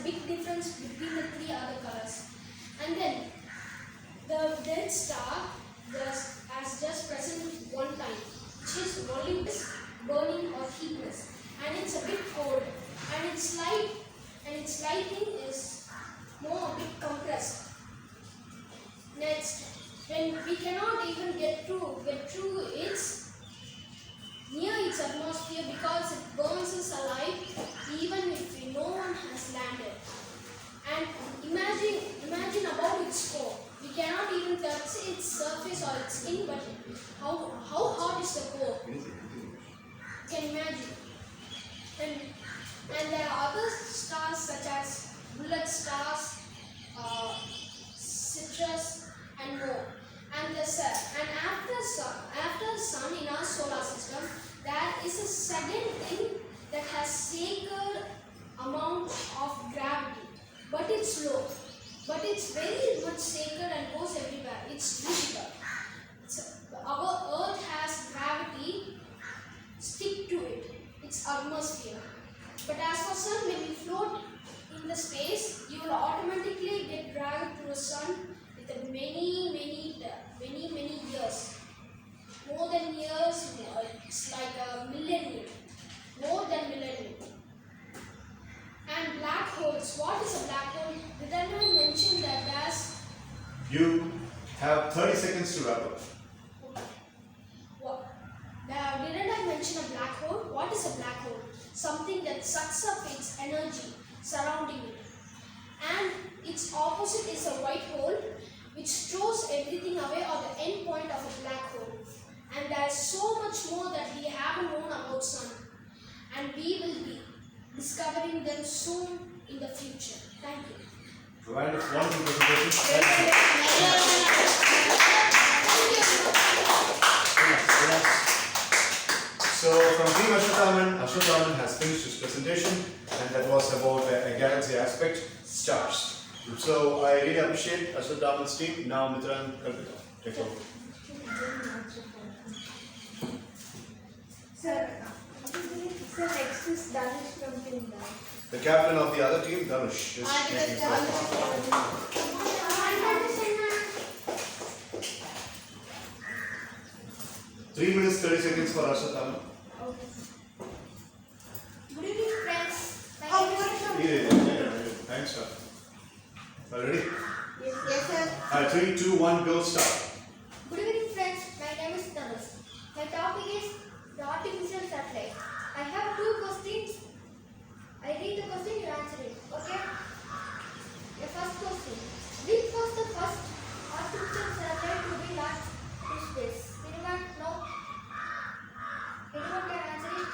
big difference between the three other colors. And then the dead star has just present one time, which is only burning or heatless, and it's a bit cold, and its lighting is more a bit compressed. Next, when we cannot even get through its near its atmosphere because it burns us alive even if no one has landed. And imagine about its core. We cannot even touch its surface or its skin, but how hot is the core? You can imagine. And there are other stars such as bullet stars, Citrus, and more. And after the sun in our solar system, there is a second thing that has sacred amount of gravity, but it's low. But it's very much sacred and goes everywhere. It's Jupiter. Our Earth has gravity stick to it. It's atmosphere. But as for sun, when you float in the space, you will automatically get dragged to the sun with many years. More than years, it's like a millennium. More than millennium. And black holes. What is a black hole? Did I mention that as? You have 30 seconds to wrap up. Didn't I mention a black hole? What is a black hole? Something that sucks up its energy surrounding it. And its opposite is a white hole, which throws everything away, or the end point of a black hole. And there is so much more that we haven't known about sun. And we will be discovering them soon in the future. Thank you. Wonderful presentation. So from Team Ashwathaman has finished his presentation, and that was about a galaxy aspect, stars. So I really appreciate Ashwathaman's team. Now Mithra and Kalpita, take over. Sir, next is Dhanush from Pinda. The captain of the other team, Dhanush, is making his Three minutes, 30 seconds for Ashwathaman. Good evening, friends. Thanks, sir. Are you ready? Yes, sir. Alright, 3, 2, 1, go, start. Good evening, friends. My name is Dhanush. My topic is the artificial satellite. I have two questions. I read the question, you answer it. Okay? The first question. Which was the first artificial satellite to be launched to space? Anyone know? Anyone can answer it?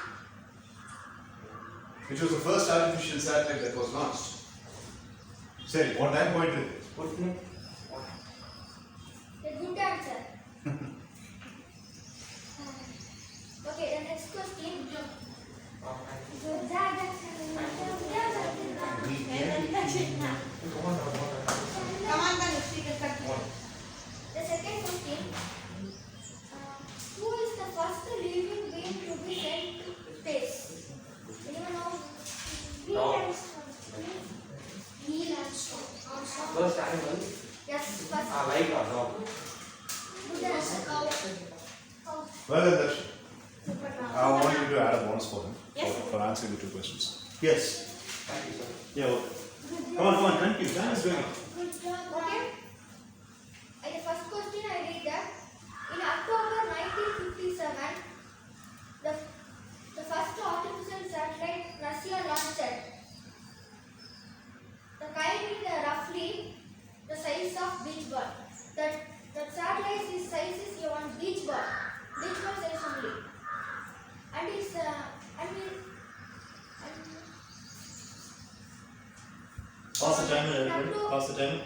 Which was the first artificial satellite that was launched? Say, what time point is it? A good answer. Okay, the next question. Come on, Dhanush, you can continue. The second question. Who is the first living being to be sent to space? Anyone know? Neil Armstrong. First animal? Yes, first. Light or dog? Good answer. Well done, Darshan. I want you to add a bonus for him Yes. for answering the two questions. Yes. Thank you, sir. Yeah. Okay. Come on, thank you. Dan is doing it. Good job. Okay. And the first question I read that in October 1957, the first artificial satellite Russia launched it. The kind is roughly the size of beach ball. The satellite size is one beach ball size only. And it's Pass the timer, everybody. Pass the timer.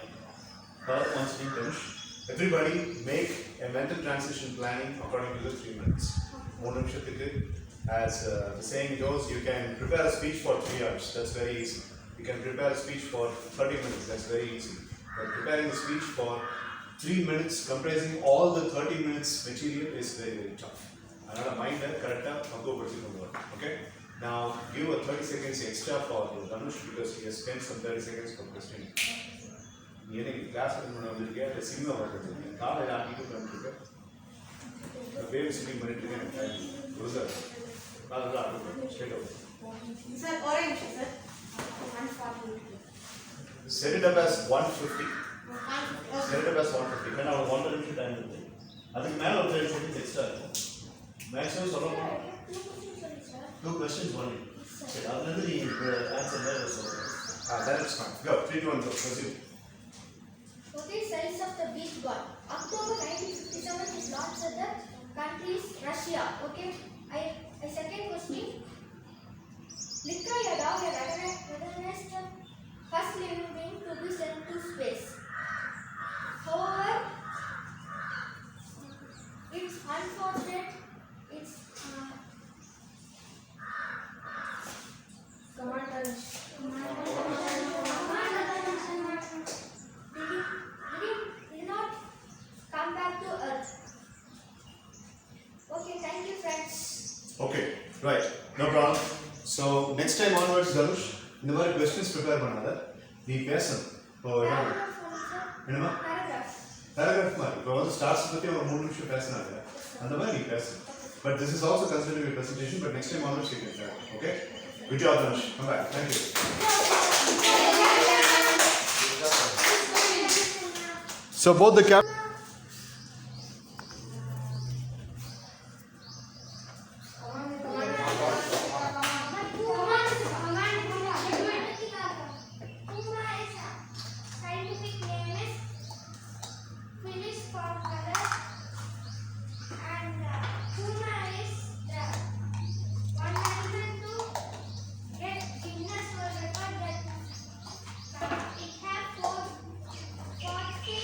Once again, finish. Everybody make a mental transition planning according to the 3 minutes. As the saying goes, you can prepare a speech for 3 hours. That's very easy. You can prepare a speech for 30 minutes. That's very easy. But preparing a speech for 3 minutes, comprising all the 30 minutes material is very, very tough. Another mind correct. Okay? Now give a 30 seconds extra for Dhanush because he has spent some 30 seconds for questioning. ஏனே class வந்திருக்கேன் இல்லை cinema பார்த்துருக்கேன் காலையில் ஆட்டிட்டு பண்ணிருக்கேன் baby sitting பண்ணிட்டு இருக்கேன் எனக்கு டைம் ரோசர் காலையில் ஆட்டு straight out Sir, orange, sir. 140. Set it up as 150. Set it up as 150. When our 1 minute time is there. அதுக்கு மேல ஒரு 30 seconds extra இருக்கும். Maximum சொல்லணும். Two questions only. சரி அதுல இருந்து நீ ஆன்சர் தான் சொல்லணும். That is fine. Go. 3, 2, 1, go. Proceed. What is size of the beach ball? October 1957 is launched at the country is Russia. Okay. I second question. Likra Yadav recognized the first living being to be sent to space. However, it's unfortunate. It's did not come back to Earth. Okay, thank you, friends. Okay, right. No problem. So next time onwards, Dhanush, இந்த மாதிரி questions prepare பண்ணாத. நீ பேசணும். இப்போ என்னமா? Paragraph மாதிரி. இப்போ வந்து ஸ்டார்ஸ் பத்தி ஒரு 3 நிமிஷம் பேசினாங்க. அந்த மாதிரி நீ பேசணும். But this is also considered your presentation, but next time onwards you can try. Okay? Good job, Dhanush. Come back. Thank you. So both the Scientific name is Phyllis Concolor, and Puma is the one animal to get Guinness World Record that it has 40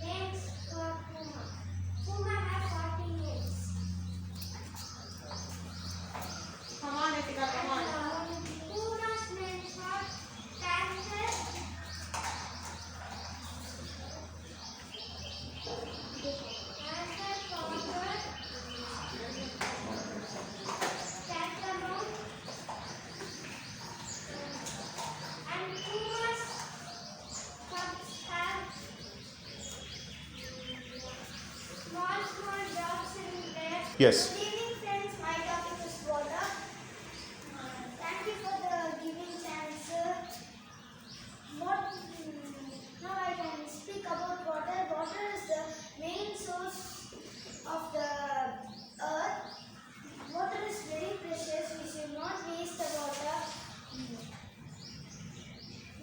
names for Puma. Puma has 40 names. Come on, Etika, come on. Puma's names are Panther, Panther, Conquer, Catamount, and Puma's cubs have small drops in their. Yes. Good evening, friends. My topic is water. Thank you for the giving chance, sir. Now I can speak about water. Water is the main source of the earth. Water is very precious. We should not waste the water.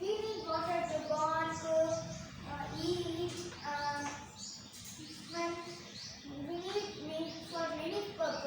We need water to bath, cook, eat, and we need for many purposes.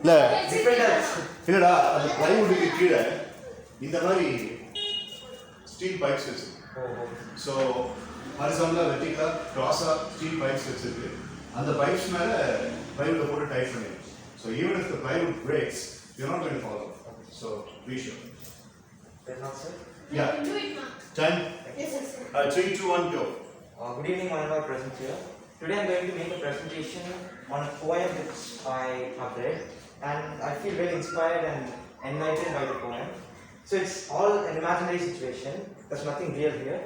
இல்லை Different. இல்லைடா அந்த ப்ளைவுட்டுக்கு கீழே இந்த மாதிரி steel pipes வச்சு so ஹரிசாண்டலாக வெர்டிகலாக க்ராஸாக ஸ்டீல் பைப்ஸ் வச்சிருக்கு அந்த பைப்ஸ் மேலே ப்ளைவுட்டை போட்டு டைப் பண்ணி so even if the plywood breaks you not going to fall so we should There's not, sir. Yeah. Do it, ma'am. 10 Yes, sir. 3 2 1 go. Good evening, all of our present here. Today I'm going to make a presentation on a poem which I have read, and I feel very inspired and enlightened by the poem. So it's all an imaginary situation. There's nothing real here.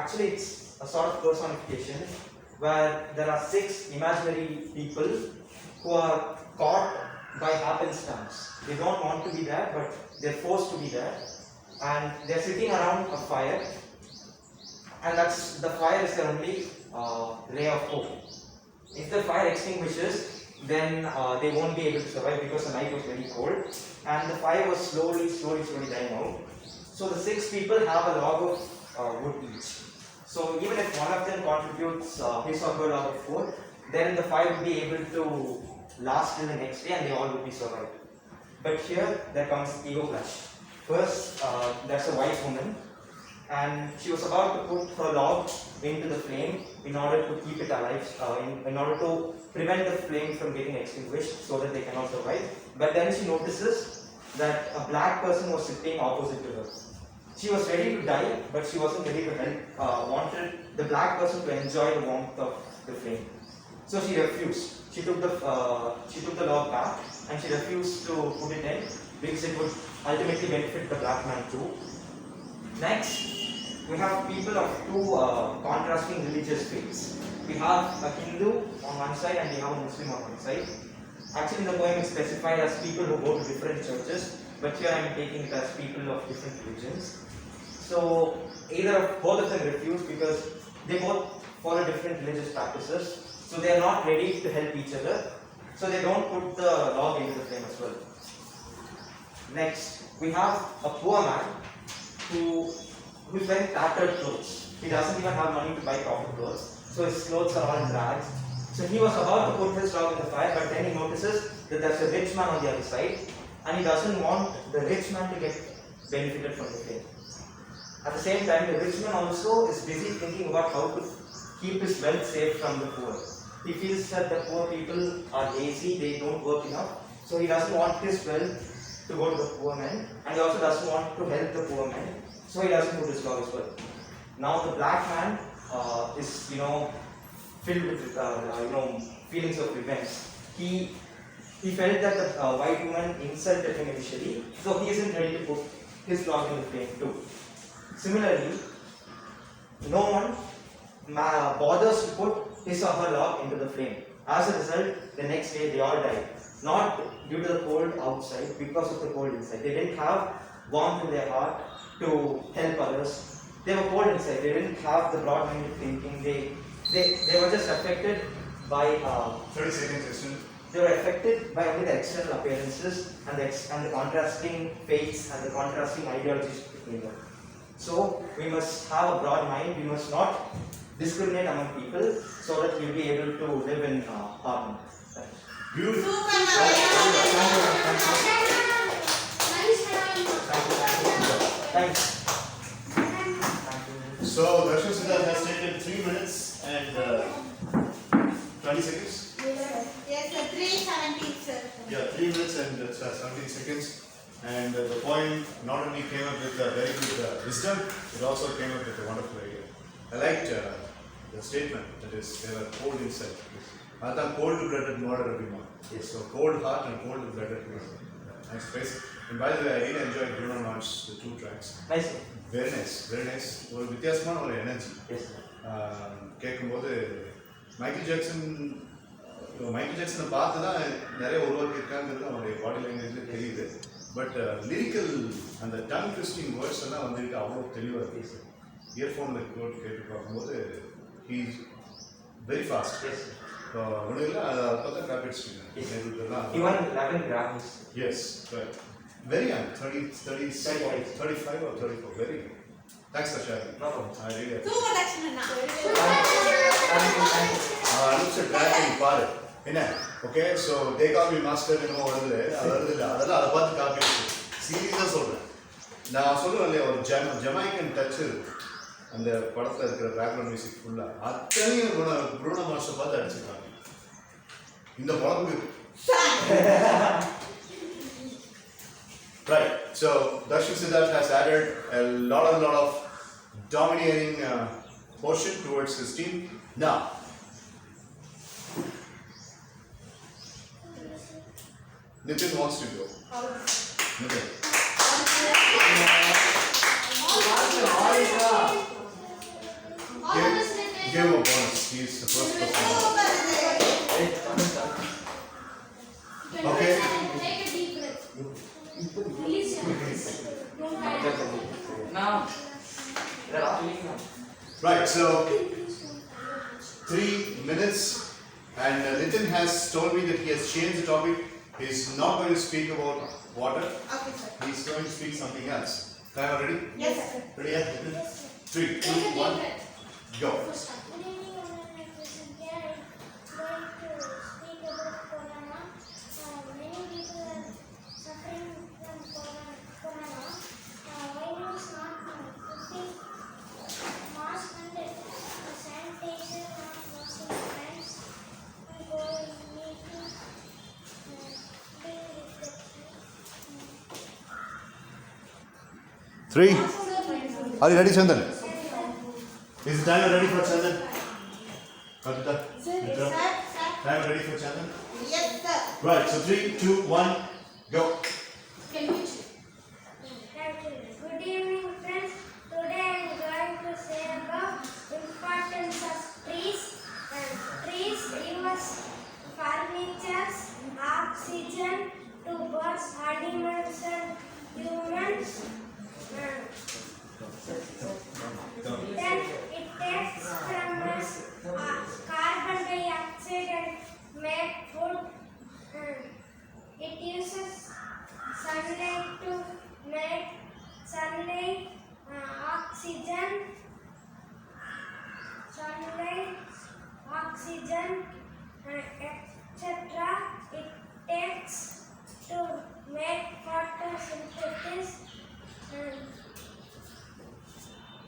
Actually, it's a sort of personification where there are 6 imaginary people who are caught by happenstance. They don't want to be there, but they're forced to be there, and they're sitting around a fire. And that's the fire is their only ray of hope. If the fire extinguishes, then they won't be able to survive because the night was very cold and the fire was slowly dying out. So the 6 people have a log of wood each. So even if one of them contributes his or her log of wood, then the fire will be able to last till the next day and they all will be survived. But here there comes ego clash. First, there's a white woman. And she was about to put her log into the flame in order to keep it alive, in order to prevent the flame from getting extinguished so that they cannot survive. But then she notices that a black person was sitting opposite to her. She was ready to die, but she wasn't ready to help, wanted the black person to enjoy the warmth of the flame. So she refused. She took the log back and she refused to put it in because it would ultimately benefit the black man too. Next, we have people of 2 contrasting religious faiths. We have a Hindu on one side and we have a Muslim on one side. Actually, in the poem it's specified as people who go to different churches, but here I am taking it as people of different religions. So, both of them refuse because they both follow different religious practices. So they are not ready to help each other. So they don't put the log into the flame as well. Next, we have a poor man who's wearing tattered clothes. He doesn't even have money to buy proper clothes, so his clothes are all in rags. So he was about to put his log in the fire, but then he notices that there's a rich man on the other side, and he doesn't want the rich man to get benefited from the flame. At the same time, the rich man also is busy thinking about how to keep his wealth safe from the poor. He feels that the poor people are lazy, they don't work enough, so he doesn't want his wealth to go to the poor man, and he also doesn't want to help the poor man, so he doesn't put his log as well. Now the black man is filled with feelings of revenge. He felt that the white woman insulted him initially, so he isn't ready to put his log in the flame too. Similarly, no one bothers to put his or her log into the flame. As a result, the next day they all died. Not due to the cold outside, because of the cold inside. They didn't have warmth in their heart to help others. They were cold inside. They didn't have the broad-minded thinking. They were just affected by 30 seconds, Justin. they were affected by only the external appearances and the contrasting faiths and the contrasting ideologies between them. So we must have a broad mind. We must not discriminate among people so that we will be able to live in harmony. Beautiful. Nice, Thanks. So Darshan Siddharth has taken 3 minutes and 20 seconds. Yes, sir. 3:17, sir. Yeah, 3 minutes and 17 seconds. And the poem not only came up with very good wisdom, it also came up with a wonderful idea. I liked the statement that is, they were cold inside. I thought cold-blooded murder everyone. Yes. So cold heart and cold-blooded murder. Nice phrase. And by the way, I really enjoyed Bruno Mars, the 2 tracks. Nice. Very nice, very nice. ஒரு வித்தியாசமான ஒரு energy Yes. கேட்கும்போது Michael ஜாக்சனை பார்த்து தான் நிறைய உருவாக்கியிருக்காங்கிறது அவனுடைய பாடி லாங்குவேஜில் தெரியுது. பட் லிரிக்கல் அந்த டங் ட்விஸ்டிங் வேர்ட்ஸ் எல்லாம் வந்துட்டு அவ்வளோ தெளிவாக இருக்குது. இயர்ஃபோனில் கேட்டு பார்க்கும்போது ஹீ இஸ் வெரி ஃபாஸ்ட். ஒன்றும் இல்லை, அதை பார்த்தா காப்பிடிச்சிருக்கேன். He won 11 Grammys. Yes, right. Very young, 35 or 34, very young. Thanks for sharing. No problem. I really appreciate it. Super Lakshmana. Thank you. Anup said, drag and பாரு. என்ன okay so they coffee master என்னமோ வருது அது வருது இல்லை அதெல்லாம் அதை பார்த்து காப்பி அடிச்சு சீரியஸாக சொல்கிறேன். நான் சொல்லுவேன் இல்லையா ஒரு ஜமைக்கன் டச்சு அந்த படத்தில் இருக்கிற பேக்ரவுண்ட் மியூசிக் ஃபுல்லாக அத்தனையும் ப்ரூனோ மாஸ்டர் பார்த்து அடிச்சிருக்காங்க இந்த படத்துக்கு. Right, so Darshan Siddharth has added a lot of domineering portion towards his team. Now, Nitin wants to go. Nitin. Give him a bonus. He's the first person. Okay. Take a deep breath. Release your hands. Don't hide. Now, they're all leaving now. Right, so 3 minutes, and Nitin has told me that he has changed the topic. He's not going to speak about water. Okay, sir. He's going to speak something else. Time ready? Yes, sir. Ready? Yeah? 3, 2, Take a deep 1, breath. go. First time. Good evening, Honorable President. I am going to speak about corona. Many people are suffering from corona. Virus not putting mask and sanitation, not washing hands, and going need to be reflection. 3. Are you ready, Chandan? Is the timer ready for Chandan? Kavita? Mitra? Timer ready for Chandan? Yes, sir. Right, so 3, 2, 1, go. Can you check? Good evening, friends. Today I am going to say about importance of trees. Trees give us furniture, oxygen to birds, animals, and humans. Then it takes from us carbon dioxide and make food. It uses sunlight to make sunlight, oxygen, etc. It takes to make photosynthesis.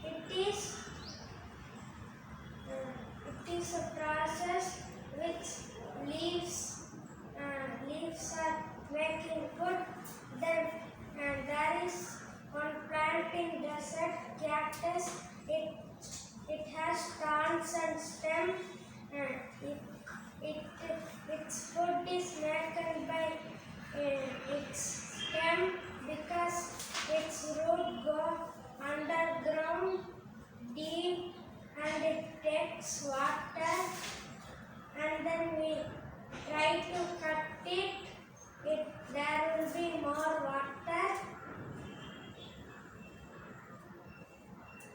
It is a process which leaves are making food. Then there is one plant in desert, cactus. It has thorns and stem. Its food is made by its stem because its root go underground deep and it takes water, and then we try to cut it. There will be more water.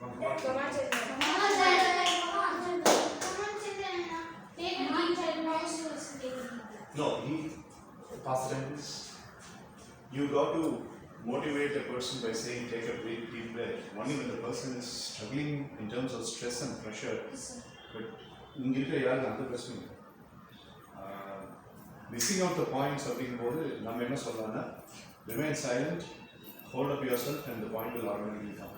Come on, Chandan. Come on, Chandan. Take a deep breath. No, pass the time, please. You got to motivate a person by saying take a deep breath. Only when the person is struggling in terms of stress and pressure. But இங்க இருக்கிற யாரும் அந்த பிரச்சனை இல்லை. Missing out the points அப்படிங்கும்போது நம்ம என்ன சொல்லலாம்னா remain silent, hold up yourself and the point will automatically come.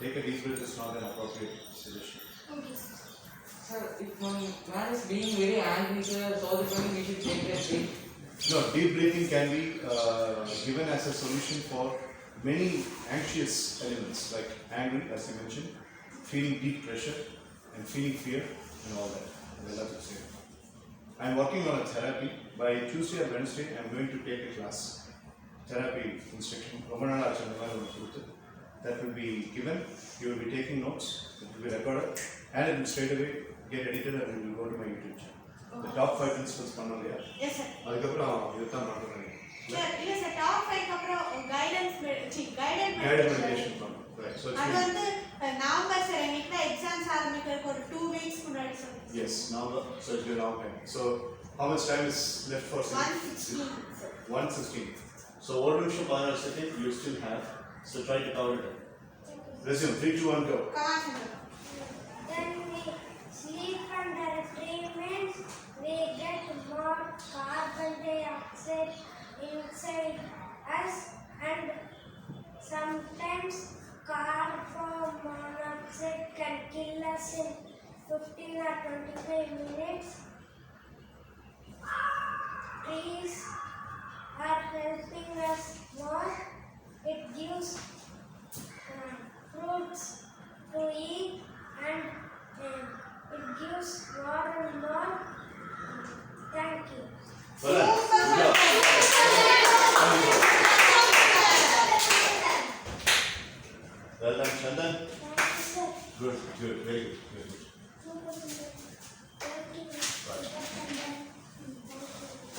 Take a deep breath is not an appropriate suggestion. Okay. Sir, if one man is being very angry, sir, so the time we should take that break. No, deep breathing can be given as a solution for many anxious elements like anger, as you mentioned, feeling deep pressure and feeling fear and all that. That's the same. I'm working on a therapy. By Tuesday or Wednesday, I'm going to take a class. Therapy instruction. That will be given. You will be taking notes. It will be recorded. And it will straight away get edited and it will go to my YouTube channel. The top 5 principles பண்ணோம் இல்லையா? Yes, sir. அதுக்கப்புறம் இதுதான் பண்ணுறேன். Sir, இல்ல sir top 5 அப்புறம் guidance guided meditation பண்ணோம். Right. So அது வந்து நவம்பர் சார் எங்களுக்கு எக்ஸாம்ஸ் ஆரம்பிக்கிறதுக்கு ஒரு 2 weeks முன்னாடி சொன்னீங்க. yes, now so it's been long time. So how much time is left for 116 sir. 116. So ஒரு நிமிஷம் 16 second you still have. So try to cover it. Resume 3 2 1 go. Come on, Chandan. Then we sleep under treatments. We get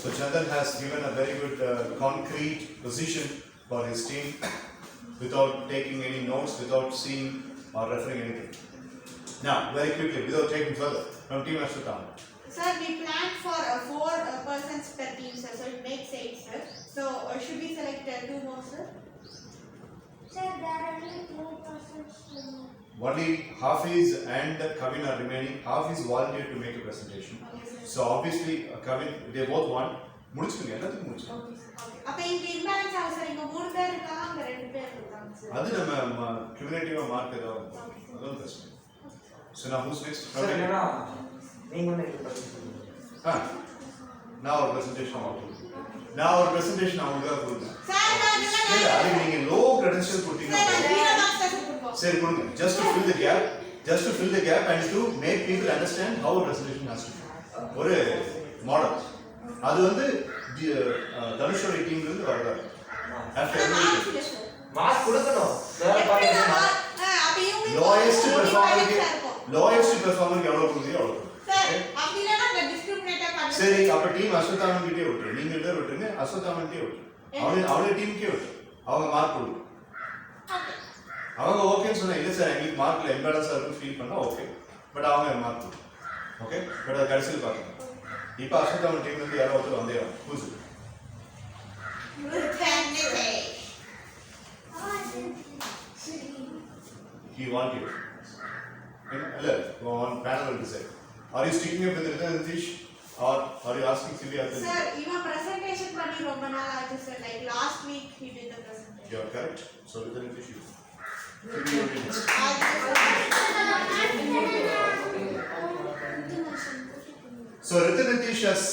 So Chandan has given a very good concrete position for his team without taking any notes, without seeing or referring anything. Now, very quickly, without taking further, from Team Ashwatthama. Sir, we planned for 4 persons per team, sir, so it makes 8, sir. So, should we select 2 more, sir? Sir, there are only 2 persons to know. Only Hafiz and Kavin are remaining. Hafiz volunteered to make a presentation. Okay, sir. So obviously, Kavin, they both won. முடிச்சுங்க எல்லாத்தையும் முடிச்சுங்க. Okay, sir. அப்ப இங்க imbalance ஆகும் sir. இங்க 3 பேர் இருக்காங்க, அங்க 2 பேர் இருக்காங்க, sir. அது நம்ம cumulative மார்க் ஏதாவது அதுவும் பிரச்சனை. So now who's next? Sir, என்னன்னா நீங்க வந்து இது பண்ணுங்க. Now our presentation ஆகும். Now our presentation அவங்களுக்கு கொடுங்க. சார், நான் இதெல்லாம் இல்ல அது நீங்க லோ credential கொடுத்தீங்கன்னா சார், நான் 0 marks தான் கொடுப்போம். சரி கொடுங்க. Just to fill the gap, just to fill the gap and to make people understand how a presentation has to be. ஒரு மாடல். அது வந்து தனுஷோட டீம்ல இருந்து வரதா. After சார், every marks இல்ல, sir. மார்க் கொடுக்கணும். சார் எப்படி பாருங்க. நான் அப்ப இவங்க lowest performer இருக்கும். lowest performer எவ்வளவு கொடுத்தீங்க அவ்வளவு. சார், அப்படி இல்லனா நம்ம டிஸ்கிரிமினேட்டா பண்ணலாம். சரி அப்ப டீம் அஸ்வத்தாமன் கிட்டே விட்டுரு. நீங்க ரெண்டு விட்டுருங்க, அஸ்வத்தாமன் கிட்டே விட்டுரு. அவளே டீமுக்கே விட்டுரு. அவங்க மார்க் கொடுங்க. ஓகே. அவங்க ஓகேன்னு சொன்னா இல்ல சார் எங்களுக்கு மார்க்ல இம்பேலன்ஸா இருக்கு ஃபீல் பண்ணா ஓகே. பட் அவங்க மார்க் கொடுங்க. ஓகே? பட் அது கடைசியில் பார்க்கணும். இப்போ அஸ்வத்தாமன் டீம்ல இருந்து யாரோ ஒருத்தர் வந்தே ஆகும். Who's it? He wanted. On panel will decide. Are you sticking up with Ratan Nitish or are you asking Sylvia? Sir, இவன் presentation பண்ணி ரொம்ப நாள் ஆச்சு sir. Like last week he did the presentation. You are correct. So Ratan Nitish you. Maybe you did next. So Ratan Nitish has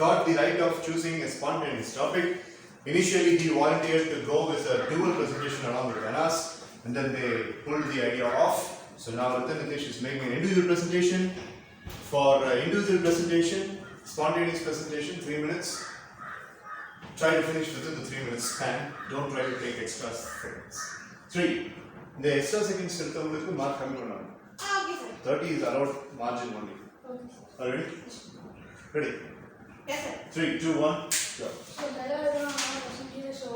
got the right of choosing a spontaneous topic. Initially he volunteered to go with a dual presentation along with Anas and then they pulled the idea off. So now Ratan Nitish is making an individual presentation. For individual presentation, spontaneous presentation, 3 minutes. Try to finish within the 3 minutes span. Don't try to take extra seconds. 3. The extra seconds எடுத்தவங்களுக்கு mark கம்மி பண்ணலாம். Okay sir. 30 is allowed margin only. Are you ready? Ready? Yes sir. 3, 2, 1, go. So hello everyone, I'm Vasanthi. So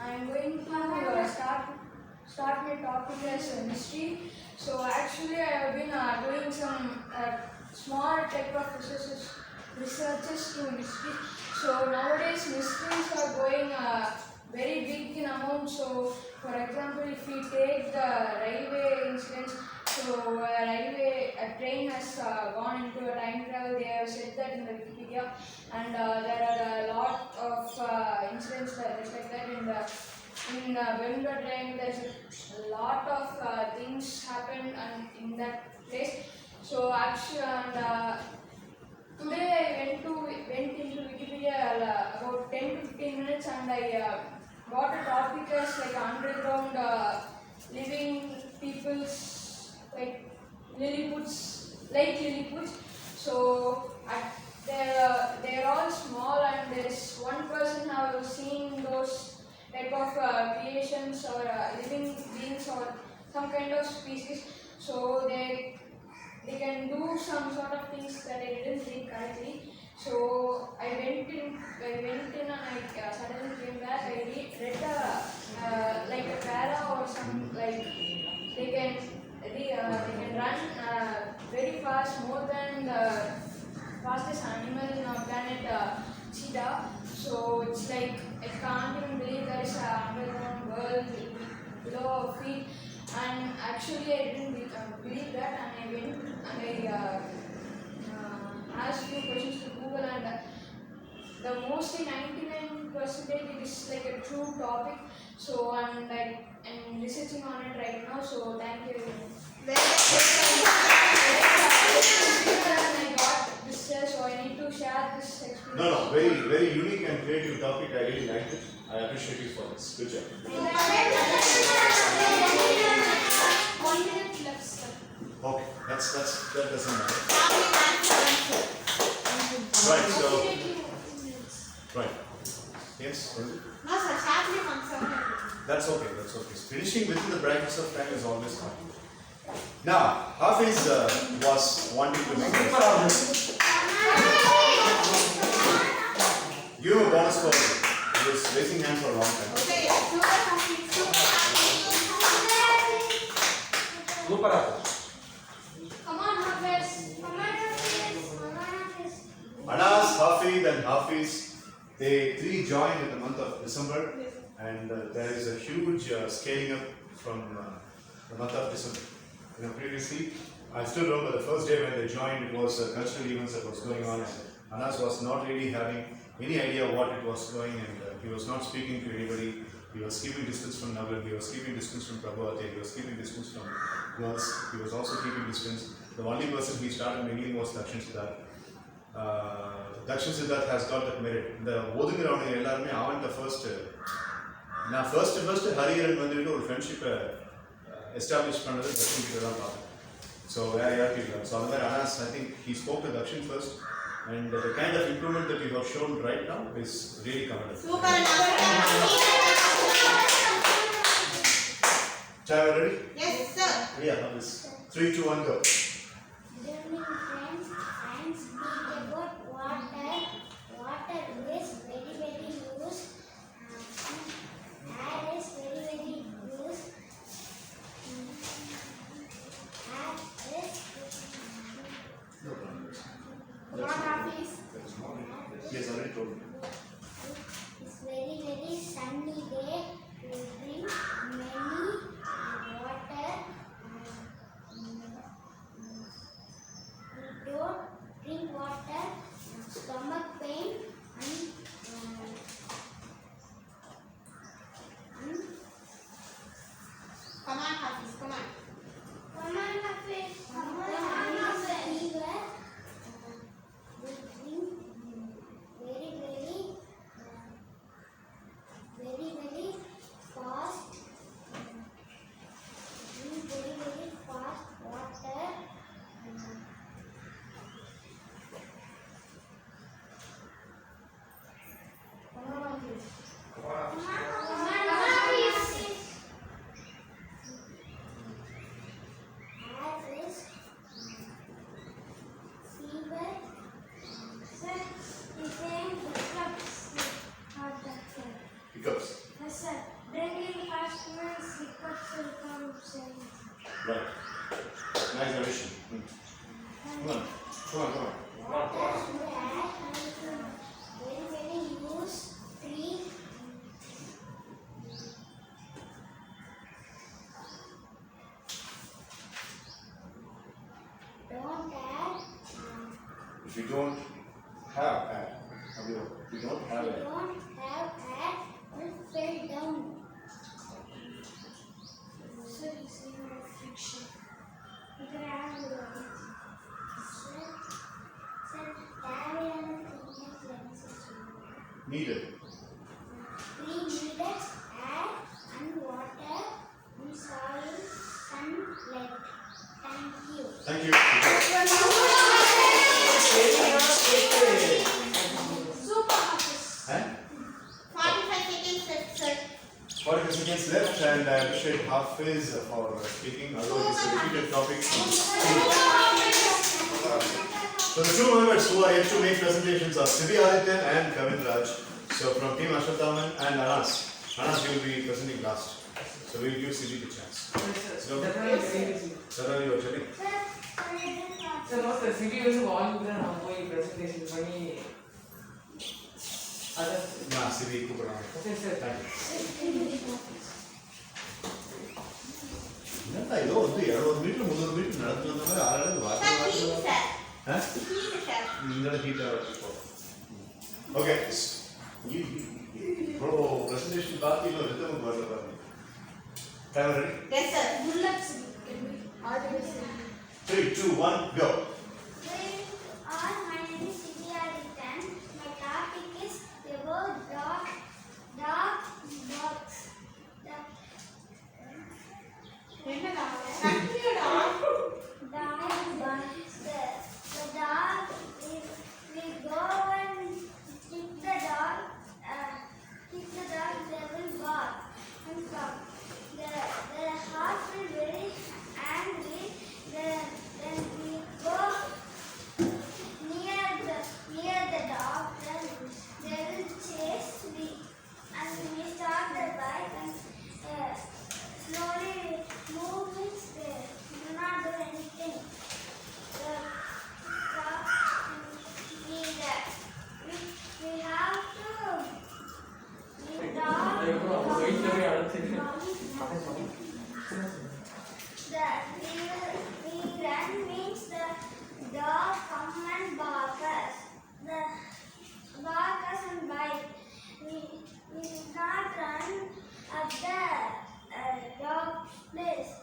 I'm going to start my topic as mystery. So actually I have been doing some small type of researches to mystery. So nowadays mysteries are going very big in amount. So for example, if we take the railway incidents, so a train has gone into a time travel. They have said that in the Wikipedia, and there are a lot of incidents like that in Bermuda Triangle. There's a lot of things happened in that place. So actually, and today I went into Wikipedia about 10 to 15 minutes, and I got a topic as like underground living people's like Lilliputs. So they're all small, and there's one person who has seen those type of creations or living beings or some kind of species. So they can do some sort of things that I didn't think correctly. So I went in and I suddenly came back. I read like a para or some like they can run very fast, more than the fastest animal in our planet, cheetah. So it's like I can't even believe there is an underground world below our feet. And actually I didn't believe that, and I went and I asked few questions to Google, and the mostly 99% it is like a true topic. So I'm researching on it right now. So thank you. Very good. I got this, so I need to share this experience. No, very, very unique and creative topic. I really liked it. I appreciate you for this. Good job. 1 minute left, sir. Okay, that doesn't matter. Happy Thanksgiving, sir. Right, so right. Yes, what is it? No sir, sharply 1:07. That's okay. Finishing within the brackets of time is always hard. Now, Hafiz was wanting to make a Give him a bonus for he was raising hands for a long time. Okay, super happy, super happy. Super Hafiz. Come on, Hafiz. Come on, Hafiz. Come on, Hafiz. Anas, Hafid and Hafiz, they three joined in the month of December, and there is a huge scaling up from the month of December. You know, previously, I still remember the first day when they joined, it was cultural events that was going on, and Anas was not really having any idea what it was going, and he was not speaking to anybody. He was keeping distance from Navin, he was keeping distance from Prabhavati, he was keeping distance from girls, he was also keeping distance. The only person he started mingling was Dakshin Siddharth. Dakshin Siddharth has got that merit. The ஓதுங்கிறவங்க எல்லாருமே அவன்கிட்ட நான் first Hariharan வந்துட்டு ஒரு ஃப்ரெண்ட்ஷிப்பை establish பண்ணது தக்ஷன் கிட்ட தான் பார்த்தேன். So வேறு யாருக்கு இல்லை. ஸோ அந்த மாதிரி Anas I think he spoke to Dakshan first and the kind of improvement that you have shown right now is really commendable. Super. Chai, ready? Yes, sir. Yeah, this 3, 2, 1, go. Good evening, friends. I am speaking about water. Water is very, very used. Air is very, very used. Air is No problem. Come on, Hafiz. Yes, I already told you. it's very, very sunny day. We drink many water. We don't drink water. Stomach pain and Come on, Hafiz, come on. Come on, Hafiz. Come on, Hafiz. Fever. We drink very, very, very, very fast. Drink very, very fast water. Come on, Hafiz. Come on, Hafiz. As is fever. Sir, the same hiccups are the same. Hiccups. Yes, sir. Drinking fast means hiccups will come, sir. Right. Nice addition. Come on. Come on, come on. Water and air very, very use tree. Don't add. If you don't have air, if you don't have We air, don't have air, will fall down. Sir, is there no friction? Sir, தேவையான things lenses. needed. We needed air and water and soil, sunlight. Thank you. Thank you. Super Hafiz. And 45 seconds left, sir. 45 seconds left, and I appreciate Hafiz for speaking. Although it's a repeated topic. So the two members who are yet to make presentations are Sibi Adityan and Kavin Raj. So from Team Ashwathaman and Anas. Anas will be presenting last. So we'll give Sibi the chance. So, Sarah, you are telling. Sir, Sir, no, sir, city வந்து வாங்கிட்டு நான் போய் presentation பண்ணி அதான் Yeah, Sibi, கூப்பிடுறாங்க. Okay sir Thank you. என்னடா இதோ வந்து 200 மீட்டர் 300 மீட்டர் நடந்து வந்த மாதிரி ஆளாளுக்கு Sir, வாக்கு heat, sir. ஆ Heat, sir. இந்த ஹீட் ஓகே ப்ரோ பிரசன்டேஷன் பார்த்து இன்னும் ரிதமுக்கு வரல பாருங்க time ready Yes, sir. Good luck, sir. Can we all the way, sir? 3 2 1 go all, my name is Siti Adityan. My topic is about dogs. என்னடா? கத்தியடா. Dog barks. The dog is, we go and kick the dog, they will bark and come. The heart will very angry. Then we go at the dog's place.